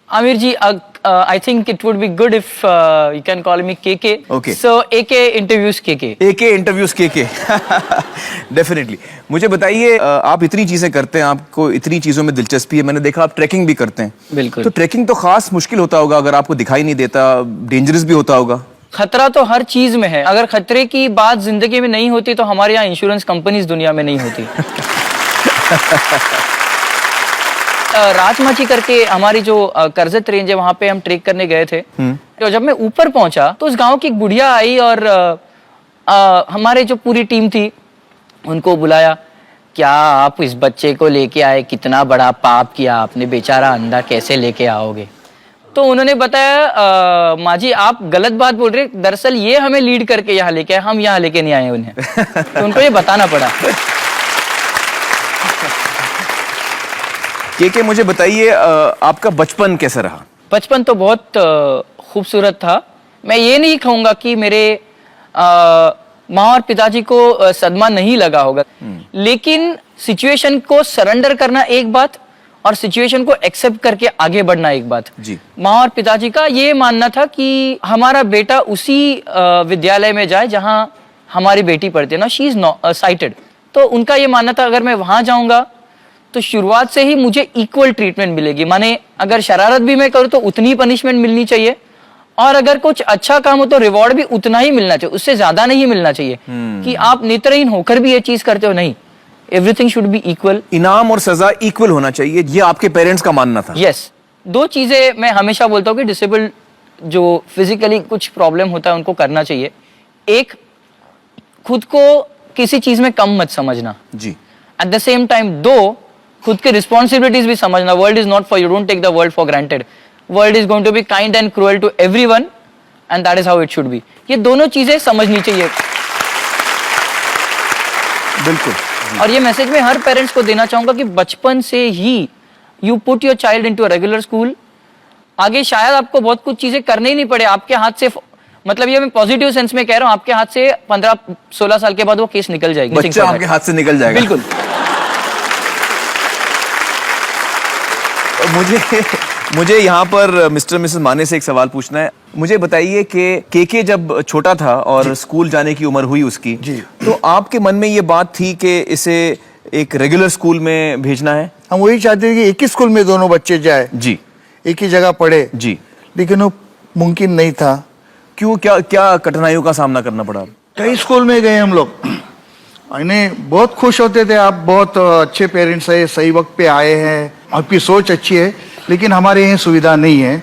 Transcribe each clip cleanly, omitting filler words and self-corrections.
Amir ji, I think it would be good if you can call me KK. Okay. So AK interviews KK. AK interviews KK. Definitely. मुझे बताइए, आप इतनी चीजें करते हैं, आपको इतनी चीजों में दिलचस्पी है, मैंने देखा आप ट्रैकिंग भी करते हैं. बिल्कुल. तो ट्रैकिंग तो खास मुश्किल होता होगा, अगर आपको दिखाई नहीं देता, डेंजरस भी होता होगा. खतरा तो हर चीज में है. अगर खतरे की बात जिंदगी में नहीं होती तो हमारे यहाँ इंश्योरेंस कंपनीज दुनिया में नहीं होती. राजमाची करके हमारी जो करजत रेंज है, वहां पे हम ट्रेक करने गए थे. तो जब मैं ऊपर पहुंचा तो उस गांव की एक बुढ़िया आई और हमारे जो पूरी टीम थी उनको बुलाया. क्या आप इस बच्चे को लेके आए, कितना बड़ा पाप किया आपने, बेचारा अंधा कैसे लेके आओगे. तो उन्होंने बताया, माँ जी आप गलत बात बोल रहे, दरअसल ये हमें लीड करके यहाँ लेके आए, हम यहाँ लेके नहीं आए उन्हें. तो उनको ये बताना पड़ा. के मुझे बताइए, आपका बचपन कैसा रहा? बचपन तो बहुत खूबसूरत था. मैं ये नहीं कहूँगा कि मेरे माँ और पिताजी को सदमा नहीं लगा होगा, लेकिन सिचुएशन को सरेंडर करना एक बात और सिचुएशन को एक्सेप्ट करके आगे बढ़ना एक बात. जी. माँ और पिताजी का ये मानना था कि हमारा बेटा उसी विद्यालय में जाए जहाँ हमारी बेटी पढ़ती है ना, शी इज साइटेड. तो उनका ये मानना था अगर मैं वहां जाऊंगा तो शुरुआत से ही मुझे इक्वल ट्रीटमेंट मिलेगी. माने अगर शरारत भी मैं करूँ तो उतनी पनिशमेंट मिलनी चाहिए, और अगर कुछ अच्छा काम हो तो रिवॉर्ड भी उतना ही मिलना चाहिए, उससे ज्यादा नहीं मिलना चाहिए. कि आप नेत्रहीन होकर भी ये चीज करते हो, नहीं. Everything should be equal. इनाम और सजा इक्वल होना चाहिए, ये आपके पेरेंट्स का मानना था. यस. दो चीजें मैं हमेशा बोलता हूँ कि डिसेबल्ड जो फिजिकली कुछ प्रॉब्लम होता है उनको करना चाहिए. एक, खुद को किसी चीज में कम मत समझना. जी. एट द सेम टाइम दो, खुद की रिस्पॉन्सिबिलिटीज भी समझना. World is not for you, don't take the world for granted. World is going to be kind and cruel to everyone and that is how it should be. ये दोनों चीजें समझनी चाहिए. बिल्कुल. और ये मैसेज मैं हर पेरेंट्स को देना चाहूंगा कि बचपन से ही you put your child into a regular school. आगे शायद आपको बहुत कुछ चीजें करने ही नहीं पड़े, आपके हाथ से, मतलब ये मैं पॉजिटिव सेंस में कह रहा हूँ, आपके हाथ से 15-16 साल के बाद वो केस निकल जाएगी. बच्चा आपके हाथ से निकल जाएगा. बिल्कुल. मुझे यहाँ पर मिस्टर मिसेस माने से एक सवाल पूछना है. मुझे बताइए कि केके जब छोटा था और स्कूल जाने की उम्र हुई उसकी, तो आपके मन में ये बात थी कि इसे एक रेगुलर स्कूल में भेजना है? हम वही चाहते थे कि एक ही स्कूल में दोनों बच्चे जाए. जी. एक ही जगह पढ़े. जी. लेकिन वो मुमकिन नहीं था. क्यों? क्या कठिनाइयों का सामना करना पड़ा? कई स्कूल में गए हम लोग, इन्हें बहुत खुश होते थे, आप बहुत अच्छे पेरेंट्स है, सही वक्त पे आए हैं, आपकी सोच अच्छी है, लेकिन हमारे यहाँ सुविधा नहीं है,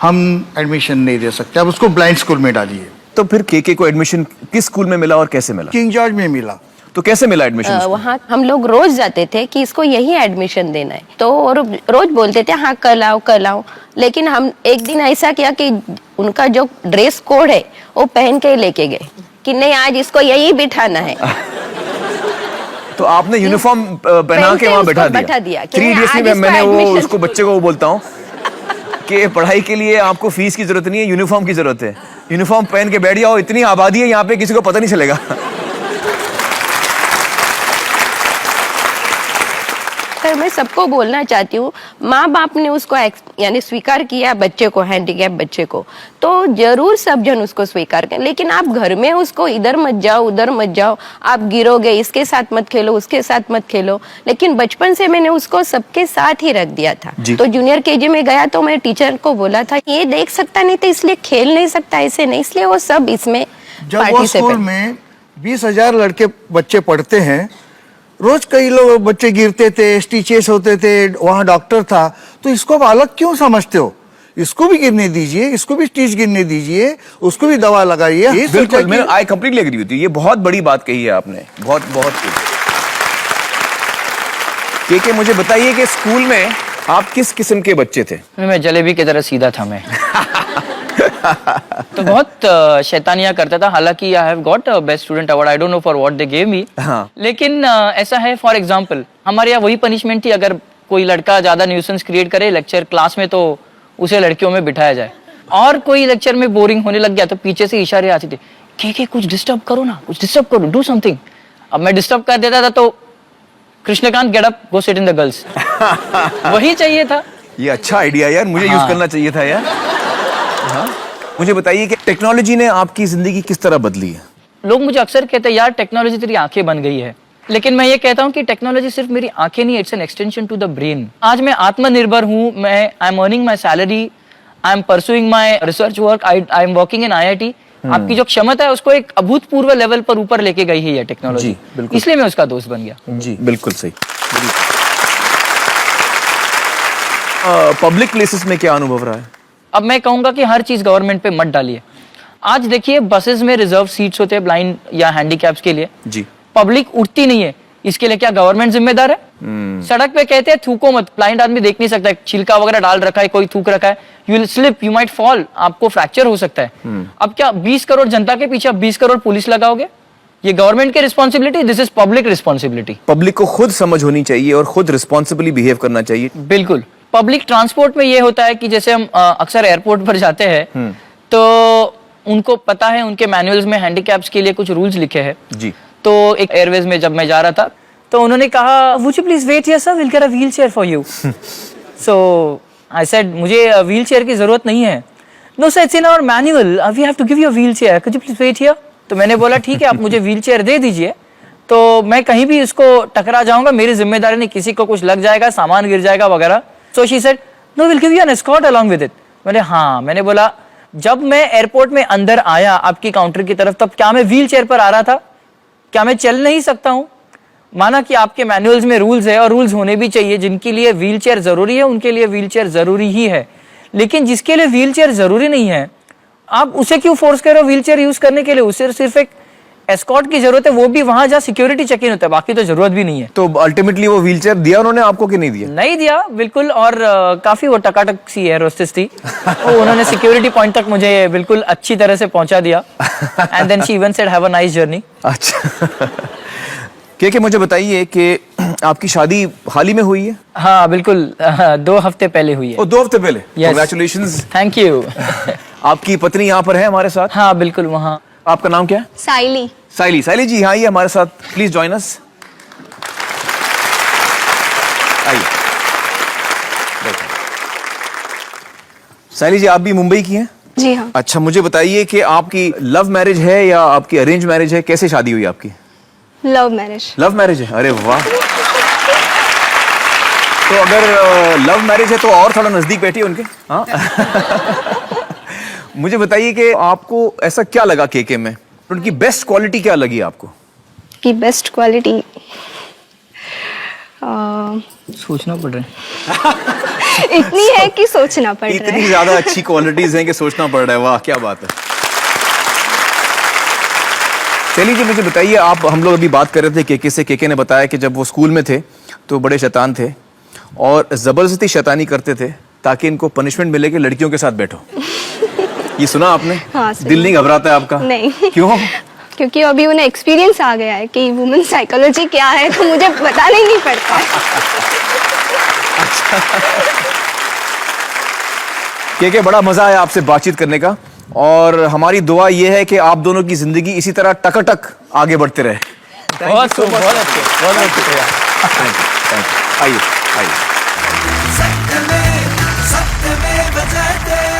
हम एडमिशन नहीं दे सकते, आप उसको ब्लाइंड स्कूल में डालिए. तो फिर केके को एडमिशन किस स्कूल में मिला और कैसे मिला? किंग जॉर्ज में मिला. तो कैसे मिला एडमिशन? वहाँ हम लोग रोज जाते थे कि इसको यही एडमिशन देना है, तो रोज बोलते थे हाँ कल आओ. लेकिन हम एक दिन ऐसा किया कि उनका जो ड्रेस कोड है वो पहन के लेके गए कि नहीं आज इसको यही बिठाना है. तो आपने यूनिफॉर्म पहना के वहाँ बैठा दिया. 3 इडियट्स में मैंने वो उसको बच्चे को बोलता हूँ कि पढ़ाई के लिए आपको फीस की जरूरत नहीं है, यूनिफॉर्म की जरूरत है. यूनिफॉर्म पहन के बैठ जाओ, इतनी आबादी है यहाँ पे, किसी को पता नहीं चलेगा. मैं सबको बोलना चाहती हूँ, माँ बाप ने उसको यानी स्वीकार किया बच्चे को, हैंडीकैप बच्चे को, तो जरूर सब जन उसको स्वीकार करें. लेकिन आप घर में उसको इधर मत जाओ उधर मत जाओ, आप गिरोगे, इसके साथ मत खेलो उसके साथ मत खेलो. लेकिन बचपन से मैंने उसको सबके साथ ही रख दिया था. तो जूनियर केजी में गया तो मैं टीचर को बोला था ये देख सकता नहीं था इसलिए खेल नहीं सकता, ऐसे नहीं, इसलिए वो सब इसमें. जब वो स्कूल में 20,000 लड़के बच्चे पढ़ते हैं, रोज कई लोग बच्चे गिरते थे, स्टिचेस होते थे, वहाँ डॉक्टर था, तो इसको आप अलग क्यों समझते हो? इसको भी गिरने दीजिए, इसको भी स्टिच गिरने दीजिए, उसको भी दवा लगाइए. बिल्कुल, मैं I completely agree with you. ये बहुत बड़ी बात कही है आपने, बहुत बहुत. के मुझे बताइए कि स्कूल में आप किस किस्म के बच्चे थे? मैं जलेबी की तरह सीधा था मैं. तो बहुत शैतानियां करता था. हालांकि I have got best student award, I don't know for what they gave me. लेकिन ऐसा है, फॉर एग्जांपल हमारे यहाँ वही पनिशमेंट थी, अगर कोई लड़का ज्यादा न्यूसेंस क्रिएट करे लेक्चर क्लास में तो उसे लड़कियों में बिठाया जाए. और कोई लेक्चर में बोरिंग होने लग गया तो पीछे से इशारे आते थे, के कुछ डिस्टर्ब करो ना, कुछ डिस्टर्ब करो, डू समथिंग. अब मैं डिस्टर्ब कर देता था तो Krishnakant get up, go sit in the girls. वही चाहिए था. ये अच्छा आइडिया यार, मुझे यूज करना चाहिए था यार। हाँ? मुझे बताइए कि टेक्नोलॉजी ने आपकी जिंदगी किस तरह बदली है? लोग मुझे अक्सर कहते हैं यार टेक्नोलॉजी तेरी आंखें बन गई है, लेकिन मैं ये कहता हूँ कि टेक्नोलॉजी सिर्फ मेरी आंखें नहीं, it's an extension to the brain. आज मैं आत्मनिर्भर हूँ, मैं I am earning my salary, I am pursuing my research work, I am working in IIT। आपकी जो क्षमता है उसको एक अभूतपूर्व लेवल पर ऊपर लेके गई है ये टेक्नोलॉजी, इसलिए मैं उसका दोस्त बन गया। जी बिल्कुल सही। पब्लिक प्लेसेस में क्या अनुभव रहा है? अब मैं कहूंगा कि हर चीज गवर्नमेंट पे मत डालिए। आज देखिए बसेस में रिजर्व सीट्स होते हैं ब्लाइंड या हैंडीकैप्स के लिए, जी। पब्लिक उठती नहीं है, इसके लिए क्या गवर्नमेंट जिम्मेदार है? सड़क पे कहते हैं थूको मत, ब्लाइंड आदमी देख नहीं सकता है, छिलका वगैरह डाल रखा है, कोई थूक रखा है, you will slip, you might fall, आपको फ्रैक्चर हो सकता है। अब क्या 20 करोड़ जनता के पीछे 20 करोड़ पुलिस लगाओगे? ये गवर्नमेंट की responsibility, this is public responsibility. Public को खुद समझ होनी चाहिए और खुद रिस्पॉन्सिबली बिहेव करना चाहिए। बिल्कुल। पब्लिक ट्रांसपोर्ट में ये होता है कि जैसे हम अक्सर एयरपोर्ट पर जाते हैं तो उनको पता है, उनके मैनुअल्स में हैंडीकैप्स के लिए कुछ रूल्स लिखे हैं जी। तो एक एयरवेज में जब मैं जा रहा था तो उन्होंने कहा would you please wait here sir, will get a wheelchair for you. So I said मुझे व्हील चेयर की जरूरत नहीं है। No sir, it's in our manual, we have to give you a wheelchair, could you please wait here. तो मैंने बोला ठीक है, आप मुझे व्हील चेयर दे दीजिए, तो मैं कहीं भी इसको टकरा जाऊंगा, मेरी जिम्मेदारी नहीं, किसी को कुछ लग जाएगा, सामान गिर जाएगा वगैरह। So she said no, will give you an escort along with it. मैंने हाँ, मैंने बोला जब मैं एयरपोर्ट में अंदर आया आपकी काउंटर की तरफ, तब क्या मैं व्हील चेयर पर आ रहा था? क्या मैं चल नहीं सकता हूं? माना कि आपके मैनुअल्स में रूल्स है और रूल्स होने भी चाहिए, जिनके लिए व्हील चेयर जरूरी है उनके लिए व्हील चेयर जरूरी ही है, लेकिन जिसके लिए व्हील चेयर जरूरी नहीं है आप उसे क्यों फोर्स कर रहे हो व्हील चेयर यूज करने के लिए? उसे सिर्फ एक एस्कॉर्ट की जरूरत है, वो भी वहां जहाँ सिक्योरिटी चेक इन होता है, बाकी तो जरूरत भी नहीं है। तो अल्टीमेटली वो व्हीलचेयर दिया उन्होंने आपको कि नहीं दिया? नहीं दिया बिल्कुल, और काफी वो टकाटक सी एयर होस्टेस थी, तो उन्होंने सिक्योरिटी पॉइंट तक मुझे बिल्कुल अच्छी तरह से पहुंचा दिया। And then she even said have a nice journey. अच्छा। के मुझे बताइए कि आपकी शादी हाल ही में हुई है? हाँ बिल्कुल, 2 हफ्ते पहले हुई है। 2 हफ्ते पहले? Yes. Congratulations. Thank you. आपकी पत्नी यहाँ पर है हमारे साथ? हाँ बिल्कुल, वहाँ। आपका नाम क्या है? साइली। साइली। साइली जी यहाँ आइए हमारे साथ, प्लीज जॉइन अस। आइए। साइली जी आप भी मुंबई की हैं? जी हाँ। अच्छा, मुझे बताइए कि आपकी लव मैरिज है या आपकी अरेंज मैरिज है? कैसे शादी हुई आपकी? Love marriage. लव मैरिज है? अरे वाह। तो अगर लव मैरिज है तो और थोड़ा नजदीक बैठिए उनके। हाँ। मुझे बताइए कि आपको ऐसा क्या लगा केके में, उनकी बेस्ट क्वालिटी क्या लगी आपको? की बेस्ट क्वालिटी सोचना पड़ रहा है। इतनी है कि सोचना पड़ रहा इतनी है। ज्यादा अच्छी क्वालिटीज हैं कि सोचना पड़ रहा है। वाह क्या बात है। चलिए जी, मुझे बताइए, आप हम लोग अभी बात कर रहे थे केके से। केके ने बताया कि जब वो स्कूल में थे तो बड़े शैतान थे और जबरदस्ती शैतानी करते थे ताकि इनको पनिशमेंट मिले कि लड़कियों के साथ बैठो। ये सुना आपने? हाँ, सुना। दिल नहीं घबराता है आपका? नहीं। क्यों? क्योंकि अभी उन्हें एक्सपीरियंस आ गया है कि वुमेन साइकोलॉजी क्या है, तो मुझे बताना ही नहीं पड़ता। केके, बड़ा मजा आया आपसे बातचीत करने का और हमारी दुआ ये है कि आप दोनों की जिंदगी इसी तरह टकाटक आगे बढ़ते रहे। बहुत शुक्रिया। आइए आइए। सत्य में जयते